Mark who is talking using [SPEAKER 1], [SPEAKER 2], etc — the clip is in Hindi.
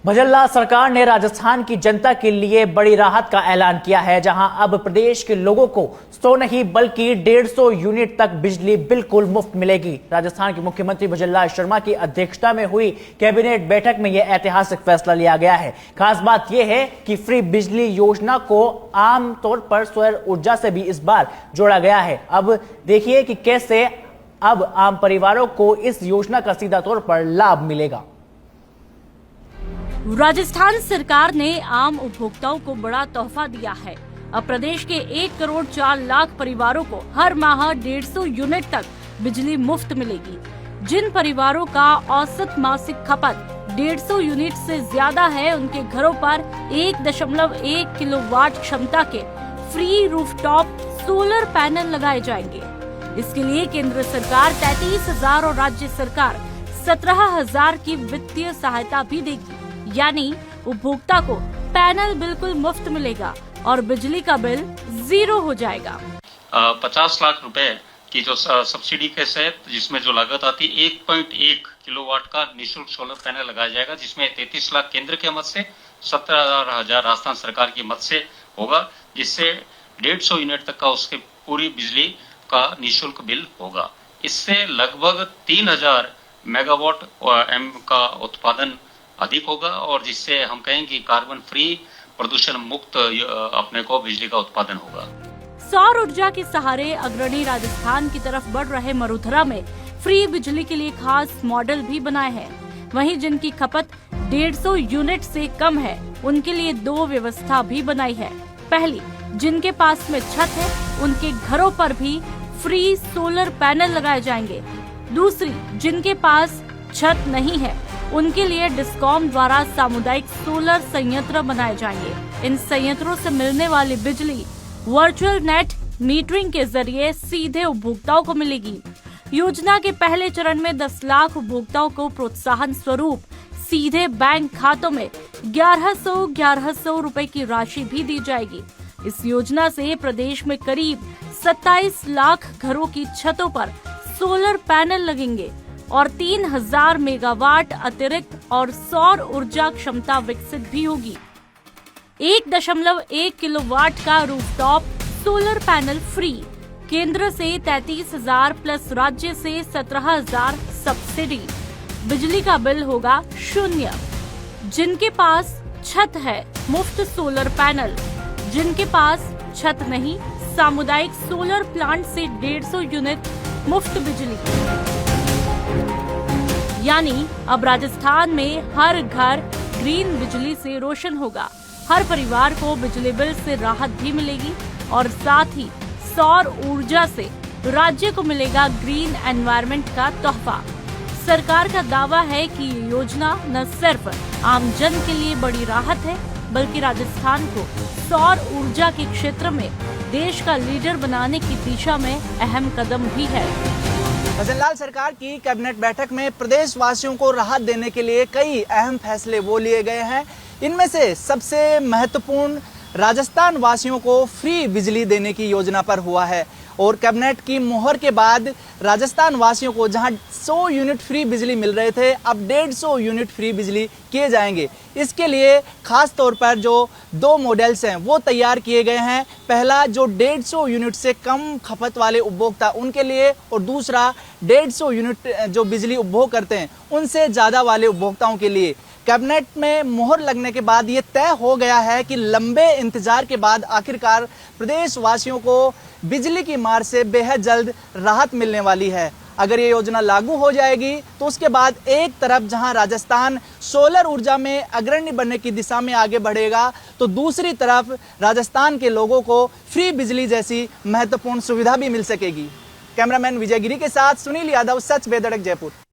[SPEAKER 1] भजनलाल सरकार ने राजस्थान की जनता के लिए बड़ी राहत का ऐलान किया है, जहां अब प्रदेश के लोगों को 100 नहीं बल्कि 150 यूनिट तक बिजली बिल्कुल मुफ्त मिलेगी। राजस्थान के मुख्यमंत्री भजनलाल शर्मा की अध्यक्षता में हुई कैबिनेट बैठक में यह ऐतिहासिक फैसला लिया गया है। खास बात यह है कि फ्री बिजली योजना को आमतौर पर सौर ऊर्जा से भी इस बार जोड़ा गया है। अब देखिए कि कैसे अब आम परिवारों को इस योजना का सीधा तौर पर लाभ मिलेगा।
[SPEAKER 2] राजस्थान सरकार ने आम उपभोक्ताओं को बड़ा तोहफा दिया है। अब प्रदेश के 1 करोड़ 4 लाख परिवारों को हर माह 150 यूनिट तक बिजली मुफ्त मिलेगी। जिन परिवारों का औसत मासिक खपत 150 यूनिट से ज्यादा है, उनके घरों पर 1.1 किलोवाट क्षमता के फ्री रूफटॉप सोलर पैनल लगाए जाएंगे। इसके लिए केंद्र सरकार 33,000 और राज्य सरकार 17,000 की वित्तीय सहायता भी देगी। यानी उपभोक्ता को पैनल बिल्कुल मुफ्त मिलेगा और बिजली का बिल 0 हो जाएगा।
[SPEAKER 3] 50 लाख रुपए की जो सब्सिडी के तहत जिसमें जो लागत आती है 1.1 किलोवाट का निःशुल्क सोलर पैनल लगाया जाएगा, जिसमें 33 लाख केंद्र के मद से 17,000 राजस्थान सरकार की मद से होगा, जिससे 150 यूनिट तक का उसके पूरी बिजली का निःशुल्क बिल होगा। इससे लगभग 3,000 मेगावाट एम का उत्पादन अधिक होगा और जिससे हम कहें कि कार्बन फ्री प्रदूषण मुक्त अपने को बिजली का उत्पादन होगा।
[SPEAKER 2] सौर ऊर्जा के सहारे अग्रणी राजस्थान की तरफ बढ़ रहे मरुधरा में फ्री बिजली के लिए खास मॉडल भी बनाए हैं। वहीं जिनकी खपत 150 यूनिट से कम है, उनके लिए 2 व्यवस्था भी बनाई है। पहली, जिनके पास में छत है, उनके घरों पर भी फ्री सोलर पैनल लगाए जाएंगे। दूसरी, जिनके पास छत नहीं है, उनके लिए डिस्कॉम द्वारा सामुदायिक सोलर संयंत्र बनाए जाएंगे। इन संयंत्रों से मिलने वाली बिजली वर्चुअल नेट मीटरिंग के जरिए सीधे उपभोक्ताओं को मिलेगी। योजना के पहले चरण में 10 लाख उपभोक्ताओं को प्रोत्साहन स्वरूप सीधे बैंक खातों में 1100 रुपए की राशि भी दी जाएगी। इस योजना से प्रदेश में करीब 27 लाख घरों की छतों पर सोलर पैनल लगेंगे और 3,000 मेगावाट अतिरिक्त और सौर ऊर्जा क्षमता विकसित भी होगी। 1.1 किलोवाट का रूफटॉप सोलर पैनल फ्री, केंद्र से 33,000 प्लस राज्य से 17,000 सब्सिडी। बिजली का बिल होगा 0। जिनके पास छत है, मुफ्त सोलर पैनल। जिनके पास छत नहीं, सामुदायिक सोलर प्लांट से 150 यूनिट मुफ्त बिजली। यानी अब राजस्थान में हर घर ग्रीन बिजली से रोशन होगा। हर परिवार को बिजली बिल से राहत भी मिलेगी और साथ ही सौर ऊर्जा से राज्य को मिलेगा ग्रीन एनवायरनमेंट का तोहफा। सरकार का दावा है कि ये योजना न सिर्फ आमजन के लिए बड़ी राहत है, बल्कि राजस्थान को सौर ऊर्जा के क्षेत्र में देश का लीडर बनाने की दिशा में अहम कदम भी है।
[SPEAKER 4] भजनलाल सरकार की कैबिनेट बैठक में प्रदेश वासियों को राहत देने के लिए कई अहम फैसले वो लिए गए हैं। इनमें से सबसे महत्वपूर्ण राजस्थान वासियों को फ्री बिजली देने की योजना पर हुआ है और कैबिनेट की मोहर के बाद राजस्थान वासियों को जहां 100 यूनिट फ्री बिजली मिल रहे थे, अब 150 यूनिट फ्री बिजली किए जाएंगे। इसके लिए खास तौर पर जो 2 मॉडल्स हैं वो तैयार किए गए हैं। पहला, जो 150 यूनिट से कम खपत वाले उपभोक्ता उनके लिए, और दूसरा 150 यूनिट जो बिजली उपभोग करते हैं उनसे ज़्यादा वाले उपभोक्ताओं के लिए। कैबिनेट में मोहर लगने के बाद ये तय हो गया है कि लंबे इंतजार के बाद आखिरकार प्रदेश वासियों को बिजली की मार से बेहद जल्द राहत मिलने वाली है। अगर ये योजना लागू हो जाएगी तो उसके बाद एक तरफ जहां राजस्थान सोलर ऊर्जा में अग्रणी बनने की दिशा में आगे बढ़ेगा, तो दूसरी तरफ राजस्थान के लोगों को फ्री बिजली जैसी महत्वपूर्ण सुविधा भी मिल सकेगी। कैमरामैन विजय गिरी के साथ सुनील यादव, सच बेधड़क, जयपुर।